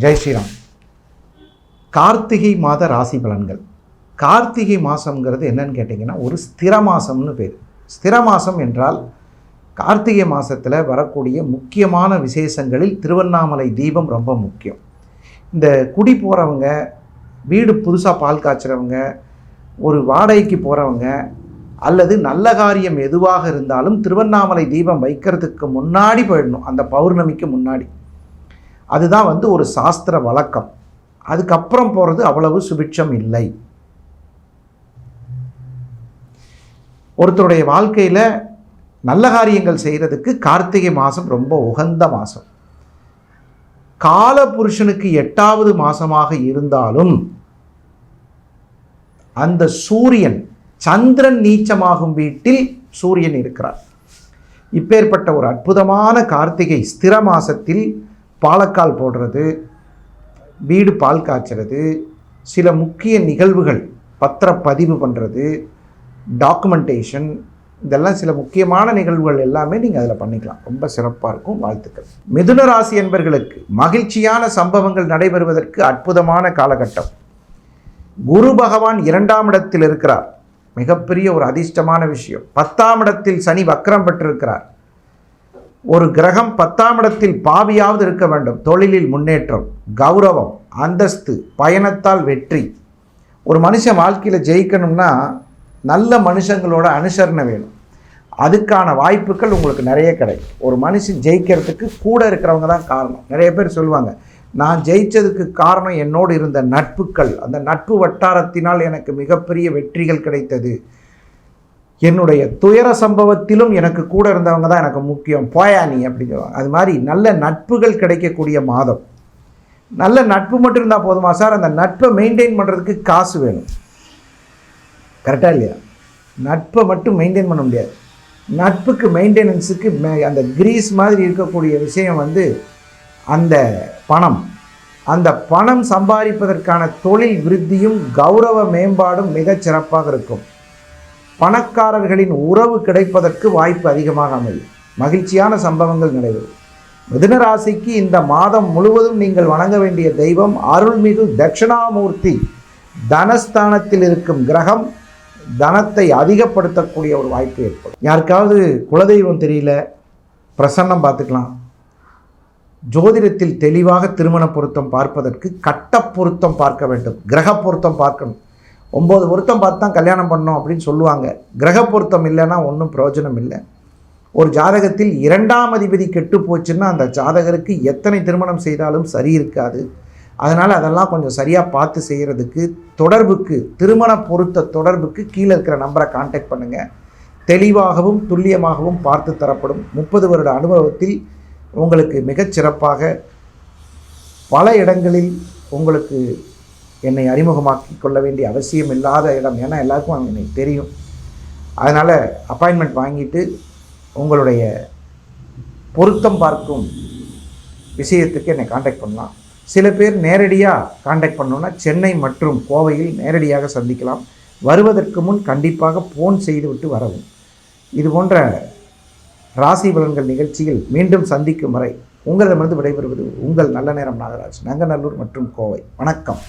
ஜெய் ஸ்ரீராம். கார்த்திகை மாத ராசி பலன்கள். கார்த்திகை மாதங்கிறது என்னன்னு கேட்டிங்கன்னா ஒரு ஸ்திர மாதம்னு பேர். ஸ்திர மாதம் என்றால் கார்த்திகை மாதத்தில் வரக்கூடிய முக்கியமான விசேஷங்களில் திருவண்ணாமலை தீபம் ரொம்ப முக்கியம். இந்த குடி போகிறவங்க, வீடு புதுசாக பால் காய்ச்சுறவங்க, ஒரு வாடகைக்கு போகிறவங்க அல்லது நல்ல காரியம் எதுவாக இருந்தாலும் திருவண்ணாமலை தீபம் வைக்கிறதுக்கு முன்னாடி போயிடணும், அந்த பௌர்ணமிக்கு முன்னாடி. அதுதான் ஒரு சாஸ்திர வழக்கம். அதுக்கப்புறம் போகிறது அவ்வளவு சுபிட்சம் இல்லை. ஒருத்தருடைய வாழ்க்கையில் நல்ல காரியங்கள் செய்கிறதுக்கு கார்த்திகை மாதம் ரொம்ப உகந்த மாதம். கால புருஷனுக்கு 8வது மாதமாக இருந்தாலும் அந்த சூரியன், சந்திரன் நீச்சமாகும் வீட்டில் சூரியன் இருக்கிறார். இப்பேற்பட்ட ஒரு அற்புதமான கார்த்திகை ஸ்திர மாதத்தில் பாலக்கால் போடுறது, வீடு பால் காய்ச்சறது, சில முக்கிய நிகழ்வுகள் பத்திரப்பதிவு பண்ணுறது, டாக்குமெண்டேஷன், இதெல்லாம் சில முக்கியமான நிகழ்வுகள் எல்லாமே நீங்கள் அதில் பண்ணிக்கலாம். ரொம்ப சிறப்பாக இருக்கும். வாழ்த்துக்கள். மிதுன ராசி என்பவர்களுக்கு மகிழ்ச்சியான சம்பவங்கள் நடைபெறுவதற்கு அற்புதமான காலகட்டம். குரு பகவான் 2ஆம் இடத்தில் இருக்கிறார், மிகப்பெரிய ஒரு அதிர்ஷ்டமான விஷயம். 10ஆம் இடத்தில் சனி வக்ரம் பெற்றிருக்கிறார். ஒரு கிரகம் 10ஆம் இடத்தில் பாவியாவது இருக்க வேண்டும். தொழிலில் முன்னேற்றம், கௌரவம், அந்தஸ்து, பயணத்தால் வெற்றி. ஒரு மனுஷன் வாழ்க்கையில் ஜெயிக்கணும்னா நல்ல மனுஷங்களோட அனுசரணை வேணும். அதுக்கான வாய்ப்புகள் உங்களுக்கு நிறைய கிடைக்கும். ஒரு மனுஷன் ஜெயிக்கிறதுக்கு கூட இருக்கிறவங்க தான் காரணம். நிறைய பேர் சொல்லுவாங்க, நான் ஜெயித்ததுக்கு காரணம் என்னோடு இருந்த நட்புகள், அந்த நட்பு வட்டாரத்தினால் எனக்கு மிகப்பெரிய வெற்றிகள் கிடைத்தது, என்னுடைய துயர சம்பவத்திலும் எனக்கு கூட இருந்தவங்க தான் எனக்கு முக்கியம், போயா நீ அப்படின்னு சொல்லுவாங்க. அது மாதிரி நல்ல நட்புகள் கிடைக்கக்கூடிய மாதம். நல்ல நட்பு மட்டும் இருந்தால் போதுமா சார்? அந்த நட்பை மெயின்டைன் பண்ணுறதுக்கு காசு வேணும். கரெக்டாக இல்லையா? நட்பை மட்டும் மெயின்டைன் பண்ண முடியாது. நட்புக்கு மெயின்டெனன்ஸுக்கு அந்த கிரீஸ் மாதிரி இருக்கக்கூடிய விஷயம் அந்த பணம். அந்த பணம் சம்பாதிப்பதற்கான தொழில் விருத்தியும் கௌரவ மேம்பாடும் மிகச் சிறப்பாக இருக்கும். பணக்காரர்களின் உறவு கிடைப்பதற்கு வாய்ப்பு அதிகமாக அமையும். மகிழ்ச்சியான சம்பவங்கள் நடைபெறும். மிதுன ராசிக்கு இந்த மாதம் முழுவதும் நீங்கள் வணங்க வேண்டிய தெய்வம் அருள்மிகு தட்சிணாமூர்த்தி. தனஸ்தானத்தில் இருக்கும் கிரகம் தனத்தை அதிகப்படுத்தக்கூடிய ஒரு வாய்ப்பு ஏற்படும். யாருக்காவது குலதெய்வம் தெரியல, பிரசன்னம் பார்த்துக்கலாம். ஜோதிடத்தில் தெளிவாக திருமண பொருத்தம் பார்ப்பதற்கு கட்ட பொருத்தம் பார்க்க வேண்டும், கிரக பொருத்தம் பார்க்கணும். 9 பொருத்தம் பார்த்து தான் கல்யாணம் பண்ணோம் அப்படின்னு சொல்லுவாங்க. கிரக பொருத்தம் இல்லைன்னா ஒன்றும் பிரயோஜனம் இல்லை. ஒரு ஜாதகத்தில் 2ஆம் அதிபதி கெட்டு போச்சுன்னா அந்த ஜாதகருக்கு எத்தனை திருமணம் செய்தாலும் சரி இருக்காது. அதனால் அதெல்லாம் கொஞ்சம் சரியாக பார்த்து செய்கிறதுக்கு, தொடர்புக்கு, திருமண பொருத்த தொடர்புக்கு கீழே இருக்கிற நம்பரை கான்டாக்ட் பண்ணுங்கள். தெளிவாகவும் துல்லியமாகவும் பார்த்து தரப்படும். 30 வருட அனுபவத்தில் உங்களுக்கு மிகச்சிறப்பாக பல இடங்களில் உங்களுக்கு என்னை அறிமுகமாக்கி கொள்ள வேண்டிய அவசியம் இல்லாத இடம். ஏன்னா எல்லாருக்கும் என்னை தெரியும். அதனால் அப்பாயின்மெண்ட் வாங்கிட்டு உங்களுடைய பொருத்தம் பார்க்கும் விஷயத்துக்கு என்னை கான்டாக்ட் பண்ணலாம். சில பேர் நேரடியாக கான்டாக்ட் பண்ணோன்னா சென்னை மற்றும் கோவையில் நேரடியாக சந்திக்கலாம். வருவதற்கு முன் கண்டிப்பாக ஃபோன் செய்துவிட்டு வரவும். இது போன்ற ராசி பலன்கள் நிகழ்ச்சியில் மீண்டும் சந்திக்கும் வரை உங்களிடமிருந்து விடைபெறுவது உங்கள் நல்ல நேரம் நாகராஜ், நங்கநல்லூர் மற்றும் கோவை. வணக்கம்.